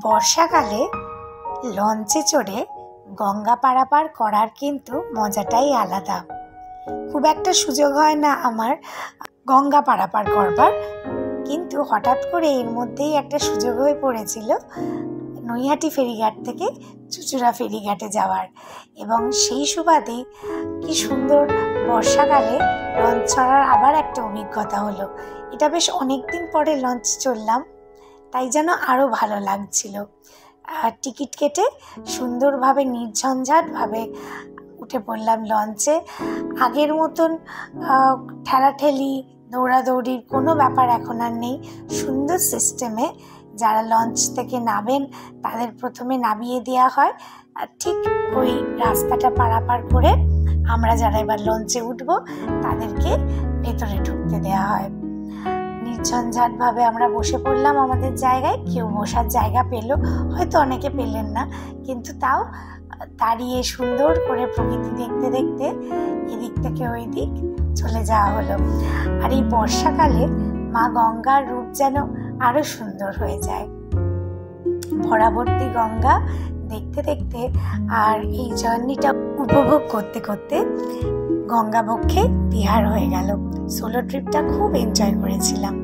বর্ষাকালে লঞ্চে চড়ে গঙ্গা পারাপার করার কিন্তু মজাটাই আলাদা। খুব একটা সুযোগ হয় না আমার গঙ্গা পারাপার করবার, কিন্তু হঠাৎ করে এর মধ্যেই একটা সুযোগ হয়ে পড়েছিল নৈহাটি ফেরিঘাট থেকে চুঁচুড়া ফেরিঘাটে যাওয়ার। এবং সেই সুবাদে কি সুন্দর বর্ষাকালে লঞ্চ চড়ার আবার একটা অভিজ্ঞতা হলো। এটা বেশ অনেকদিন পরে লঞ্চ চড়লাম, তাই যেন আরও ভালো লাগছিল। টিকিট কেটে সুন্দরভাবে নির্ঝঞ্ঝাটভাবে উঠে পড়লাম লঞ্চে। আগের মতন ঠেলাঠেলি দৌড়াদৌড়ির কোনো ব্যাপার এখন আর নেই। সুন্দর সিস্টেমে যারা লঞ্চ থেকে নামেন তাদের প্রথমে নামিয়ে দেওয়া হয়, আর ঠিক ওই রাস্তাটা পারাপার করে আমরা যারা এবার লঞ্চে উঠবো তাদেরকে ভেতরে ঢুকতে দেওয়া হয়। নির্ঝঞ্ঝাটভাবে আমরা বসে পড়লাম আমাদের জায়গায়। কেউ বসার জায়গা পেল, হয়তো অনেকে পেলেন না, কিন্তু তাও দাঁড়িয়ে সুন্দর করে প্রকৃতি দেখতে দেখতে এদিক থেকে ওই দিক চলে যাওয়া হলো। আর এই বর্ষাকালে মা গঙ্গার রূপ যেন আরো সুন্দর হয়ে যায়। ভরাভর্তি গঙ্গা দেখতে দেখতে আর এই জার্নিটা উপভোগ করতে করতে গঙ্গা বক্ষে বিহার হয়ে গেল। সোলো ট্রিপটা খুব এনজয় করেছিলাম।